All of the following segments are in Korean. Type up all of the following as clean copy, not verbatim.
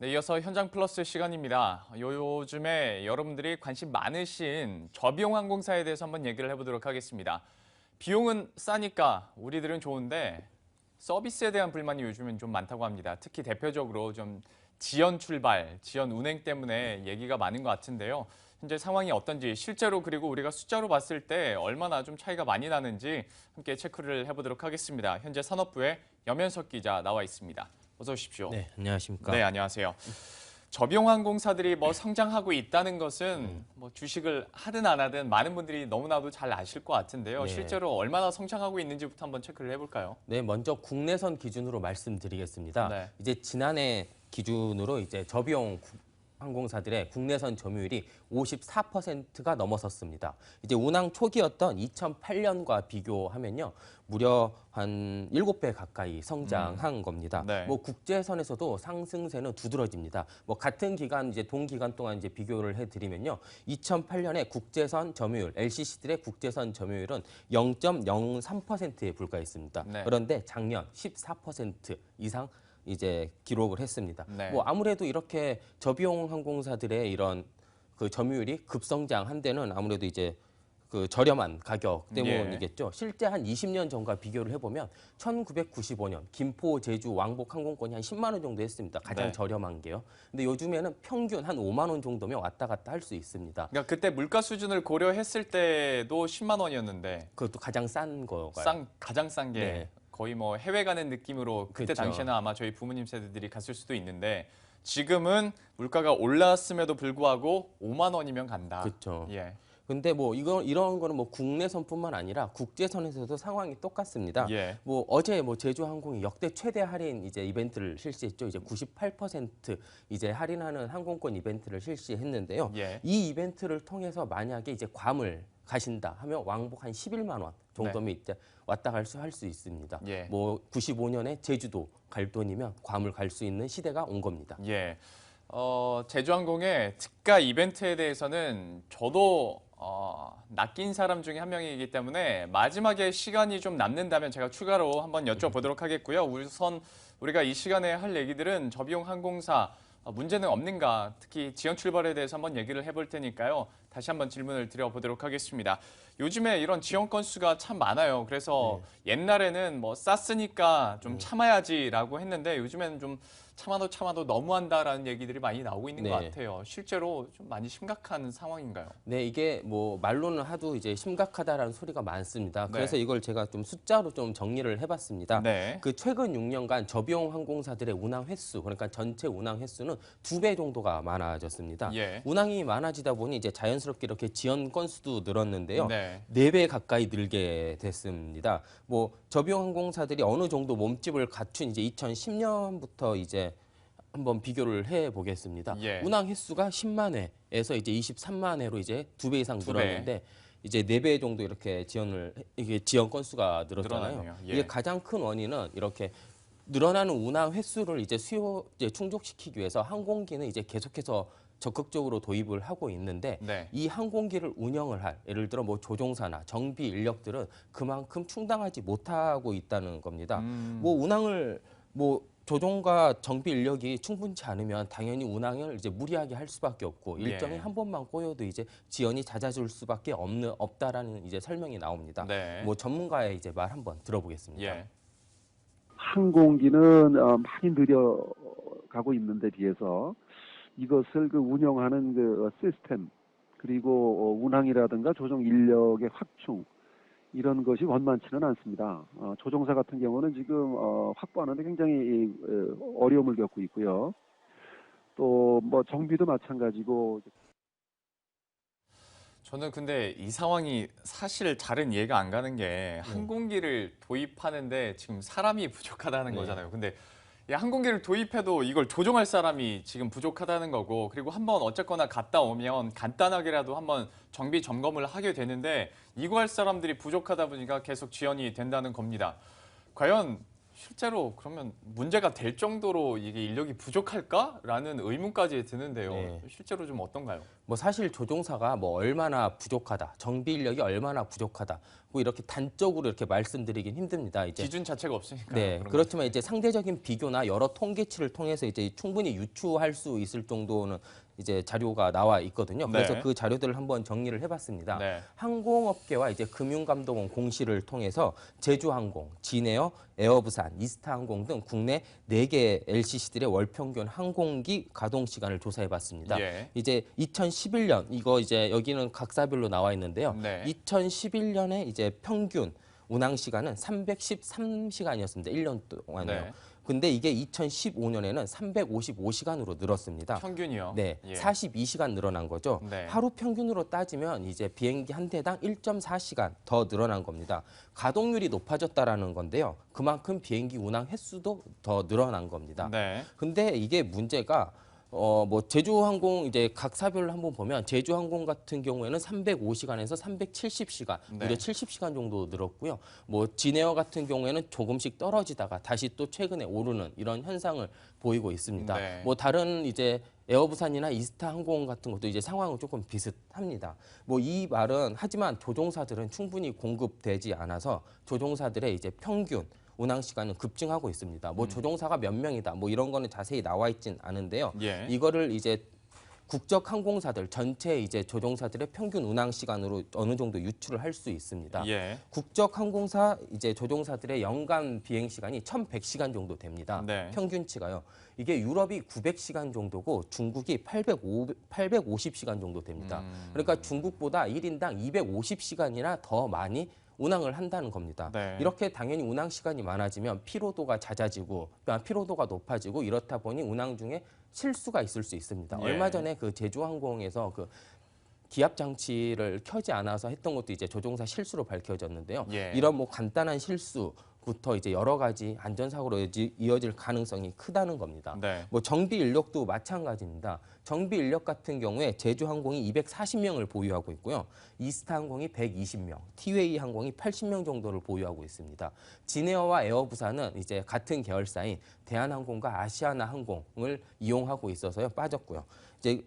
네, 이어서 현장 플러스 시간입니다. 요즘에 여러분들이 관심 많으신 저비용 항공사에 대해서 한번 얘기를 해보도록 하겠습니다. 비용은 싸니까 우리들은 좋은데 서비스에 대한 불만이 요즘엔 좀 많다고 합니다. 특히 대표적으로 좀 지연 출발, 지연 운행 때문에 얘기가 많은 것 같은데요. 현재 상황이 어떤지 실제로 그리고 우리가 숫자로 봤을 때 얼마나 좀 차이가 많이 나는지 함께 체크를 해보도록 하겠습니다. 현재 산업부의 염현석 기자 나와 있습니다. 어서 오십시오. 네, 네, 안녕하십니까. 안녕하세요. 저비용 항공사들이 뭐 성장하고 있다는 것은 뭐 주식을 하든 안 하든 많은 분들이 너무나도 잘 아실 것 같은데요. 네. 실제로 얼마나 성장하고 있는지부터 한번 체크를 해볼까요? 네, 먼저 국내선 기준으로 말씀드리겠습니다. 네. 이제 지난해 기준으로 이제 저비용 항공사들의 국내선 점유율이 54%가 넘어섰습니다. 이제 운항 초기였던 2008년과 비교하면요. 무려 한 7배 가까이 성장한 겁니다. 네. 뭐 국제선에서도 상승세는 두드러집니다. 뭐 같은 기간 이제 동기간 동안 이제 비교를 해 드리면요. 2008년에 국제선 점유율, LCC들의 국제선 점유율은 0.03%에 불과했습니다. 네. 그런데 작년 14% 이상 이제 기록을 했습니다. 네. 뭐 아무래도 이렇게 저비용 항공사들의 이런 그 점유율이 급성장한 데는 아무래도 이제 그 저렴한 가격 때문이겠죠. 실제 한 20년 전과 비교를 해보면 1995년 김포, 제주, 왕복 항공권이 한 10만 원 정도 했습니다. 가장 네. 저렴한 게요. 근데 요즘에는 평균 한 5만 원 정도면 왔다 갔다 할 수 있습니다. 그러니까 그때 물가 수준을 고려했을 때도 10만 원이었는데 그것도 가장 싼 거가요. 가장 싼 게 네. 거의 뭐 해외 가는 느낌으로 그때 그렇죠. 당시에는 아마 저희 부모님 세대들이 갔을 수도 있는데 지금은 물가가 올랐음에도 불구하고 5만 원이면 간다. 그렇죠. 예. 근데 뭐 이런 거는 뭐 국내선뿐만 아니라 국제선에서도 상황이 똑같습니다. 예. 뭐 어제 뭐 제주항공이 역대 최대 할인 이제 이벤트를 실시했죠. 이제 98% 이제 할인하는 항공권 이벤트를 실시했는데요. 예. 이 이벤트를 통해서 만약에 이제 괌을 가신다 하면 왕복 한 11만 원 정도면 이제 왔다 갈 수 할 수 있습니다. 예. 뭐 95년에 제주도 갈 돈이면 괌을 갈 수 있는 시대가 온 겁니다. 예. 제주항공의 특가 이벤트에 대해서는 저도 낚인 사람 중에 한 명이기 때문에 마지막에 시간이 좀 남는다면 제가 추가로 한번 여쭤보도록 하겠고요. 우선 우리가 이 시간에 할 얘기들은 저비용 항공사 문제는 없는가, 특히 지연 출발에 대해서 한번 얘기를 해볼 테니까요. 다시 한번 질문을 드려보도록 하겠습니다. 요즘에 이런 지연 건수가 참 많아요. 그래서 옛날에는 뭐 쌌으니까 좀 참아야지라고 했는데 요즘에는 좀 참아도 너무한다라는 얘기들이 많이 나오고 있는 것 네. 같아요. 실제로 좀 많이 심각한 상황인가요? 네, 이게 뭐 말로는 하도 이제 심각하다라는 소리가 많습니다. 네. 그래서 이걸 제가 좀 숫자로 좀 정리를 해봤습니다. 네. 그 최근 6년간 저비용 항공사들의 운항 횟수, 그러니까 전체 운항 횟수는 2배 정도가 많아졌습니다. 예. 운항이 많아지다 보니 이제 자연스럽게 이렇게 지연 건수도 늘었는데요. 네. 4배 가까이 늘게 됐습니다. 뭐 저비용 항공사들이 어느 정도 몸집을 갖춘 이제 2010년부터 이제 한번 비교를 해 보겠습니다. 예. 운항 횟수가 10만 회에서 이제 23만 회로 이제 2배 이상 두 배. 늘었는데 이제 4배 정도 이렇게 이게 지연 건수가 늘었잖아요. 늘어났네요. 예. 이게 가장 큰 원인은 이렇게 늘어나는 운항 횟수를 이제 수요 이제 충족시키기 위해서 항공기는 이제 계속해서 적극적으로 도입을 하고 있는데 네. 이 항공기를 운영을 할 예를 들어 뭐 조종사나 정비 인력들은 그만큼 충당하지 못하고 있다는 겁니다. 뭐 운항을 뭐 조종과 정비 인력이 충분치 않으면 당연히 운항을 이제 무리하게 할 수밖에 없고 일정이 예. 한 번만 꼬여도 이제 지연이 잦아질 수밖에 없다라는 이제 설명이 나옵니다. 네. 뭐 전문가의 이제 말 한번 들어보겠습니다. 예. 항공기는 많이 느려가고 있는 데 비해서 이것을 그 운영하는 그 시스템 그리고 운항이라든가 조종 인력의 확충 이런 것이 원만치는 않습니다. 조종사 같은 경우는 지금 확보하는데 굉장히 어려움을 겪고 있고요. 또 뭐 정비도 마찬가지고. 저는 근데 이 상황이 사실 잘은 이해가 안 가는 게 항공기를 도입하는데 지금 사람이 부족하다는 네. 거잖아요. 근데 이 항공기를 도입해도 이걸 조종할 사람이 지금 부족하다는 거고 그리고 한번 어쨌거나 갔다 오면 간단하게라도 한번 정비 점검을 하게 되는데 이거 할 사람들이 부족하다 보니까 계속 지연이 된다는 겁니다. 과연 실제로 그러면 문제가 될 정도로 이게 인력이 부족할까라는 의문까지 드는데요. 네. 실제로 좀 어떤가요? 뭐 사실 조종사가 뭐 얼마나 부족하다, 정비 인력이 얼마나 부족하다, 뭐 이렇게 단적으로 이렇게 말씀드리긴 힘듭니다. 이제 기준 자체가 없으니까. 네, 그렇지만 이제 상대적인 비교나 여러 통계치를 통해서 이제 충분히 유추할 수 있을 정도는 이제 자료가 나와 있거든요. 그래서 네. 그 자료들을 한번 정리를 해봤습니다. 네. 항공업계와 이제 금융감독원 공시를 통해서 제주항공, 진에어, 에어부산, 이스타항공 등 국내 4개 LCC들의 월 평균 항공기 가동 시간을 조사해봤습니다. 예. 이제 2011년 이거 이제 여기는 각사별로 나와 있는데요. 네. 2011년에 이제 평균 운항 시간은 313시간이었습니다. 1년 동안요. 네. 근데 이게 2015년에는 355시간으로 늘었습니다. 평균이요. 네, 예. 42시간 늘어난 거죠. 네. 하루 평균으로 따지면 이제 비행기 한 대당 1.4시간 더 늘어난 겁니다. 가동률이 높아졌다라는 건데요. 그만큼 비행기 운항 횟수도 더 늘어난 겁니다. 네. 근데 이게 문제가 뭐 제주항공 이제 각 사별로 한번 보면 제주항공 같은 경우에는 305시간에서 370시간, 네. 무려 70시간 정도 늘었고요. 뭐 진에어 같은 경우에는 조금씩 떨어지다가 다시 또 최근에 오르는 이런 현상을 보이고 있습니다. 네. 뭐 다른 이제 에어부산이나 이스타항공 같은 것도 이제 상황은 조금 비슷합니다. 뭐 이 말은 하지만 조종사들은 충분히 공급되지 않아서 조종사들의 이제 평균 운항 시간은 급증하고 있습니다. 뭐 조종사가 몇 명이다, 뭐 이런 거는 자세히 나와 있진 않은데요. 예. 이거를 이제 국적 항공사들 전체 이제 조종사들의 평균 운항 시간으로 어느 정도 유추를 할 수 있습니다. 예. 국적 항공사 이제 조종사들의 연간 비행 시간이 1,100시간 정도 됩니다. 네. 평균치가요. 이게 유럽이 900시간 정도고 중국이 850시간 정도 됩니다. 그러니까 중국보다 1인당 250시간이나 더 많이 운항을 한다는 겁니다. 네. 이렇게 당연히 운항 시간이 많아지면 피로도가 잦아지고 피로도가 높아지고 이렇다 보니 운항 중에 실수가 있을 수 있습니다. 예. 얼마 전에 그 제주항공에서 그 기압 장치를 켜지 않아서 했던 것도 이제 조종사 실수로 밝혀졌는데요. 예. 이런 뭐 간단한 실수부터 이제 여러 가지 안전사고로 이어질 가능성이 크다는 겁니다. 네. 뭐 정비 인력도 마찬가지입니다. 정비 인력 같은 경우에 제주항공이 240명을 보유하고 있고요. 이스타항공이 120명, 티웨이 항공이 80명 정도를 보유하고 있습니다. 진에어와 에어부산은 이제 같은 계열사인 대한항공과 아시아나항공을 이용하고 있어서요 빠졌고요. 이제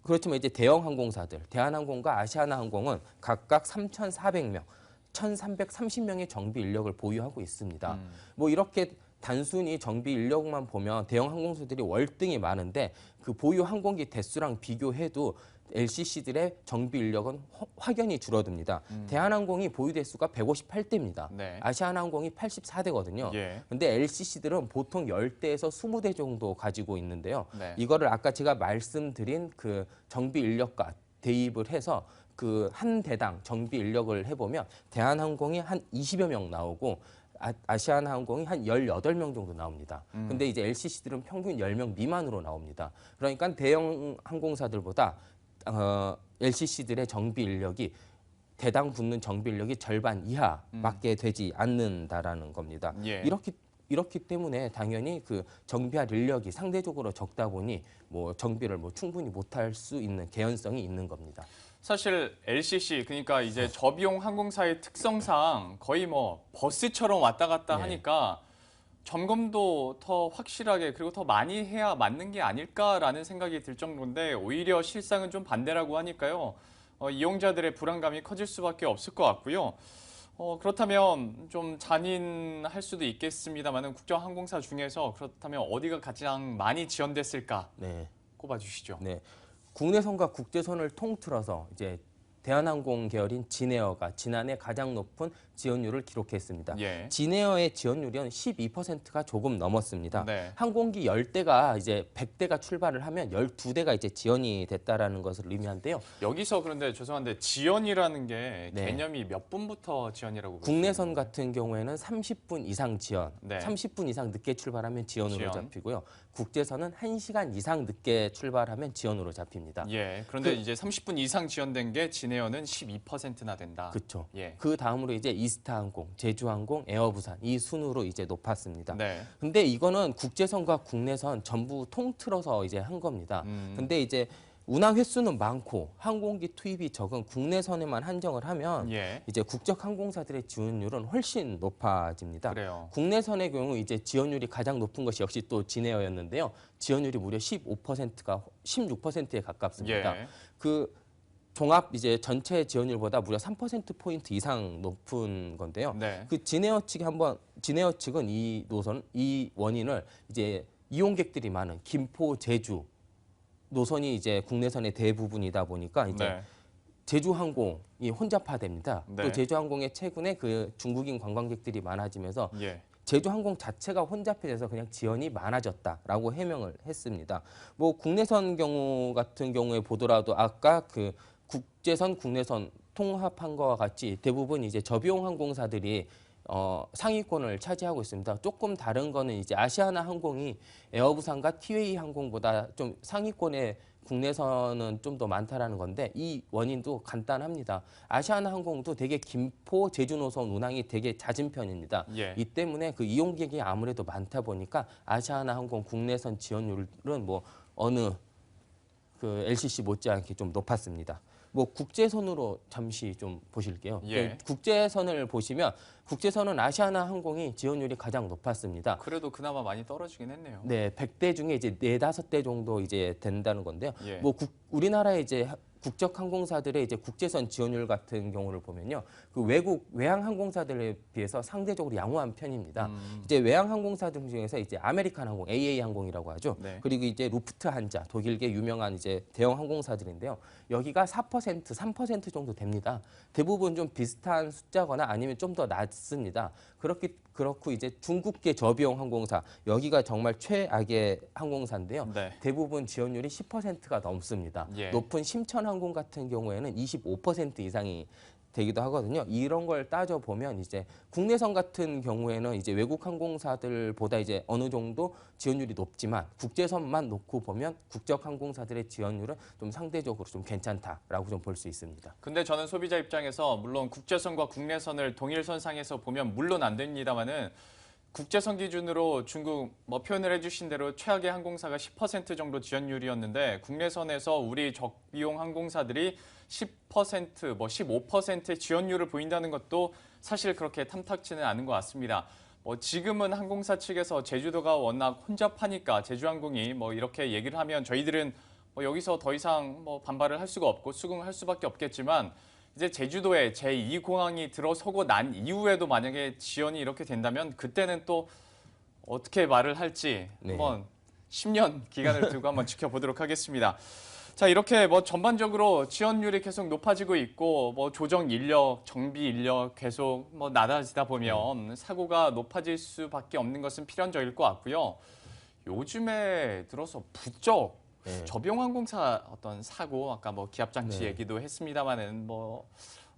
그렇지만 이제 대형 항공사들, 대한항공과 아시아나항공은 각각 3,400명, 1,330명의 정비 인력을 보유하고 있습니다. 뭐 이렇게 단순히 정비 인력만 보면 대형 항공사들이 월등히 많은데 그 보유 항공기 대수랑 비교해도 LCC들의 정비 인력은 확연히 줄어듭니다. 대한항공이 보유 대수가 158대입니다. 네. 아시아나항공이 84대거든요. 예. 근데 LCC들은 보통 10대에서 20대 정도 가지고 있는데요. 네. 이거를 아까 제가 말씀드린 그 정비 인력과 대입을 해서 그 한 대당 정비 인력을 해보면 대한항공이 한 20여 명 나오고 아시아나항공이 한 18명 정도 나옵니다. 근데 이제 LCC들은 평균 10명 미만으로 나옵니다. 그러니까 대형 항공사들보다 LCC들의 정비 인력이 대당 붙는 정비 인력이 절반 이하밖에 되지 않는다라는 겁니다. 예. 이렇기 때문에 당연히 그 정비할 인력이 상대적으로 적다 보니 뭐 정비를 뭐 충분히 못할 수 있는 개연성이 있는 겁니다. 사실 LCC 그러니까 이제 저비용 항공사의 특성상 거의 뭐 버스처럼 왔다 갔다 네. 하니까 점검도 더 확실하게 그리고 더 많이 해야 맞는 게 아닐까라는 생각이 들 정도인데 오히려 실상은 좀 반대라고 하니까요. 이용자들의 불안감이 커질 수밖에 없을 것 같고요. 그렇다면 좀 잔인할 수도 있겠습니다만은 국제항공사 중에서 그렇다면 어디가 가장 많이 지연됐을까 네. 꼽아주시죠. 네. 국내선과 국제선을 통틀어서 이제 대한항공 계열인 진에어가 지난해 가장 높은 지원율을 기록했습니다. 예. 진에어의 지원율은 12%가 조금 넘었습니다. 네. 항공기 10대가 이제 100대가 출발을 하면 12대가 이제 지원이 됐다라는 것을 의미한데요. 여기서 그런데 죄송한데 지연이라는 게 네. 개념이 몇 분부터 지연이라고 국내선 같은 경우에는 30분 이상 지연, 네. 30분 이상 늦게 출발하면 지연으로 지연. 잡히고요. 국제선은 1시간 이상 늦게 출발하면 지연으로 잡힙니다. 예. 그런데 이제 30분 이상 지연된 게 진에어는 12%나 된다. 그렇죠. 예. 그 다음으로 이제 이스타항공, 제주항공, 에어부산 이 순으로 이제 높았습니다. 네. 근데 이거는 국제선과 국내선 전부 통틀어서 이제 한 겁니다. 근데 이제 운항 횟수는 많고 항공기 투입이 적은 국내선에만 한정을 하면 예. 이제 국적 항공사들의 지원율은 훨씬 높아집니다. 그래요. 국내선의 경우 이제 지원율이 가장 높은 것이 역시 또 진에어였는데요. 지원율이 무려 15%가 16%에 가깝습니다. 예. 그 종합 이제 전체 지원율보다 무려 3%포인트 이상 높은 건데요. 네. 그 진에어 측은 이 원인을 이제 이용객들이 많은 김포, 제주 노선이 이제 국내선의 대부분이다 보니까 이제 네. 제주항공이 혼잡화됩니다. 네. 또 제주항공의 최근에 그 중국인 관광객들이 많아지면서 예. 제주항공 자체가 혼잡해져서 그냥 지연이 많아졌다라고 해명을 했습니다. 뭐 국내선 경우 같은 경우에 보더라도 아까 그 국제선, 국내선 통합한 거와 같이 대부분 이제 저비용 항공사들이 상위권을 차지하고 있습니다. 조금 다른 거는 이제 아시아나 항공이 에어부산과 티웨이 항공보다 좀 상위권에 국내선은 좀 더 많다라는 건데 이 원인도 간단합니다. 아시아나 항공도 되게 김포, 제주 노선 운항이 되게 잦은 편입니다. 예. 이 때문에 그 이용객이 아무래도 많다 보니까 아시아나 항공 국내선 지원율은 뭐 어느 그 LCC 못지않게 좀 높았습니다. 뭐 국제선으로 잠시 좀 보실게요. 예. 그 국제선을 보시면 국제선은 아시아나 항공이 지원율이 가장 높았습니다. 그래도 그나마 많이 떨어지긴 했네요. 네, 100대 중에 이제 4~5대 정도 이제 된다는 건데요. 예. 뭐 우리나라의 이제 국적 항공사들의 이제 국제선 지원율 같은 경우를 보면요. 그 외국 외항 항공사들에 비해서 상대적으로 양호한 편입니다. 이제 외항 항공사들 중에서 이제 아메리칸 항공, AA 항공이라고 하죠. 네. 그리고 이제 루프트한자, 독일계 유명한 이제 대형 항공사들인데요. 여기가 4%, 3% 정도 됩니다. 대부분 좀 비슷한 숫자거나 아니면 좀 더 낮습니다. 그렇고 이제 중국계 저비용 항공사, 여기가 정말 최악의 항공사인데요. 네. 대부분 지원율이 10%가 넘습니다. 예. 높은 심천항공 같은 경우에는 25% 이상이 되기도 하거든요. 이런 걸 따져 보면 이제 국내선 같은 경우에는 이제 외국 항공사들보다 이제 어느 정도 지원율이 높지만 국제선만 놓고 보면 국적 항공사들의 지원율은 좀 상대적으로 좀 괜찮다라고 좀 볼 수 있습니다. 근데 저는 소비자 입장에서 물론 국제선과 국내선을 동일선상에서 보면 물론 안 됩니다만은 국제선 기준으로 중국 뭐 표현을 해주신 대로 최악의 항공사가 10% 정도 지원율이었는데 국내선에서 우리 적비용 항공사들이 10%, 뭐 15%의 지원율을 보인다는 것도 사실 그렇게 탐탁지는 않은 것 같습니다. 뭐 지금은 항공사 측에서 제주도가 워낙 혼잡하니까 제주항공이 뭐 이렇게 얘기를 하면 저희들은 뭐 여기서 더 이상 뭐 반발을 할 수가 없고 수긍할 수밖에 없겠지만 이제 제주도에 제2공항이 들어서고 난 이후에도 만약에 지연이 이렇게 된다면 그때는 또 어떻게 말을 할지 네. 한번 10년 기간을 두고 한번 지켜보도록 하겠습니다. 자, 이렇게 뭐 전반적으로 지원율이 계속 높아지고 있고 뭐 조정 인력, 정비 인력 계속 뭐 낮아지다 보면 사고가 높아질 수밖에 없는 것은 필연적일 것 같고요. 요즘에 들어서 부쩍 네. 저비용항공사 어떤 사고, 아까 뭐 기압장치 네. 얘기도 했습니다만은 뭐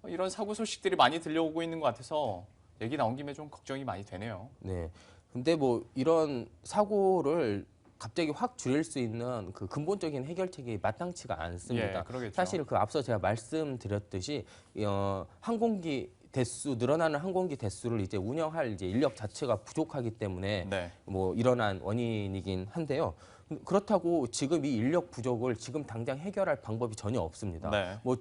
이런 사고 소식들이 많이 들려오고 있는 것 같아서 얘기 나온 김에 좀 걱정이 많이 되네요. 네. 근데 뭐 이런 사고를 갑자기 확 줄일 수 있는 그 근본적인 해결책이 마땅치가 않습니다. 예, 그러겠죠. 사실 그 앞서 제가 말씀드렸듯이 항공기 늘어나는 항공기 대수를 이제 운영할 이제 인력 자체가 부족하기 때문에 네. 뭐 일어난 원인이긴 한데요. 그렇다고 지금 이 인력 부족을 지금 당장 해결할 방법이 전혀 없습니다. 네. 뭐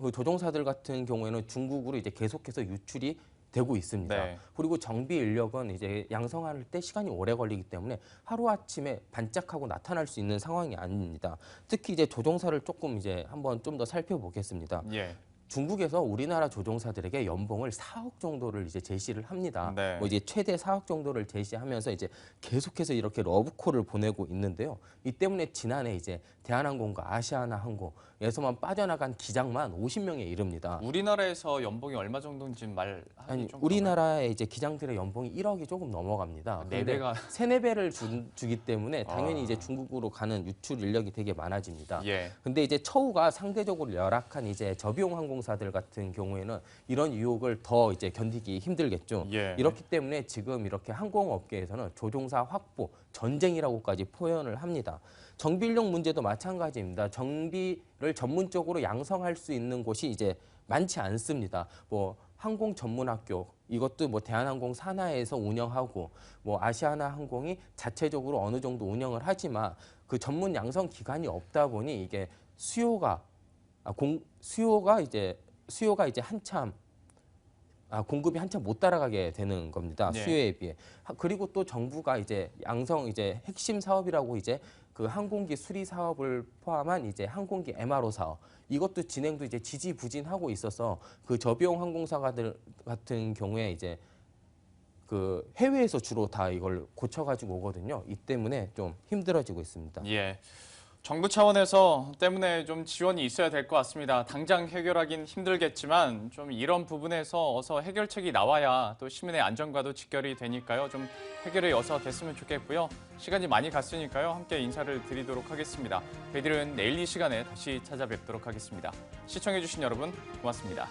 그 조종사들 같은 경우에는 중국으로 이제 계속해서 유출이 되고 있습니다. 네. 그리고 정비 인력은 이제 양성할 때 시간이 오래 걸리기 때문에 하루아침에 반짝하고 나타날 수 있는 상황이 아닙니다. 특히 이제 조종사를 조금 이제 한번 좀 더 살펴보겠습니다. 예. 중국에서 우리나라 조종사들에게 연봉을 4억 정도를 이제 제시를 합니다. 네. 뭐 이제 최대 4억 정도를 제시하면서 이제 계속해서 이렇게 러브콜을 보내고 있는데요. 이 때문에 지난해 이제 대한항공과 아시아나항공에서만 빠져나간 기장만 50명에 이릅니다. 우리나라에서 연봉이 얼마 정도인지 말하기 아니 좀 우리나라의 이제 기장들의 연봉이 1억이 조금 넘어갑니다. 네 근데 배가 3~4배를 주기 때문에 당연히 아. 이제 중국으로 가는 유출 인력이 되게 많아집니다. 예. 근데 이제 처우가 상대적으로 열악한 이제 저비용 항공사들 같은 경우에는 이런 유혹을 더 이제 견디기 힘들겠죠. 예. 이렇기 때문에 지금 이렇게 항공업계에서는 조종사 확보 전쟁이라고까지 표현을 합니다. 정비 인력 문제도 마찬가지입니다. 정비를 전문적으로 양성할 수 있는 곳이 이제 많지 않습니다. 뭐 항공 전문 학교 이것도 뭐 대한항공 산하에서 운영하고 뭐 아시아나 항공이 자체적으로 어느 정도 운영을 하지만 그 전문 양성 기관이 없다 보니 이게 수요가 이제 한참 공급이 한참 못 따라가게 되는 겁니다. 네. 수요에 비해. 그리고 또 정부가 이제 핵심 사업이라고 이제 그 항공기 수리 사업을 포함한 이제 항공기 MRO 사업 이것도 진행도 이제 지지부진하고 있어서 그 저비용 항공사들 같은 경우에 이제 그 해외에서 주로 다 이걸 고쳐가지고 오거든요. 이 때문에 좀 힘들어지고 있습니다. 예. 정부 차원에서 때문에 좀 지원이 있어야 될 것 같습니다. 당장 해결하긴 힘들겠지만 좀 이런 부분에서 어서 해결책이 나와야 또 시민의 안전과도 직결이 되니까요. 좀 해결이 어서 됐으면 좋겠고요. 시간이 많이 갔으니까요. 함께 인사를 드리도록 하겠습니다. 저희들은 내일 이 시간에 다시 찾아뵙도록 하겠습니다. 시청해주신 여러분 고맙습니다.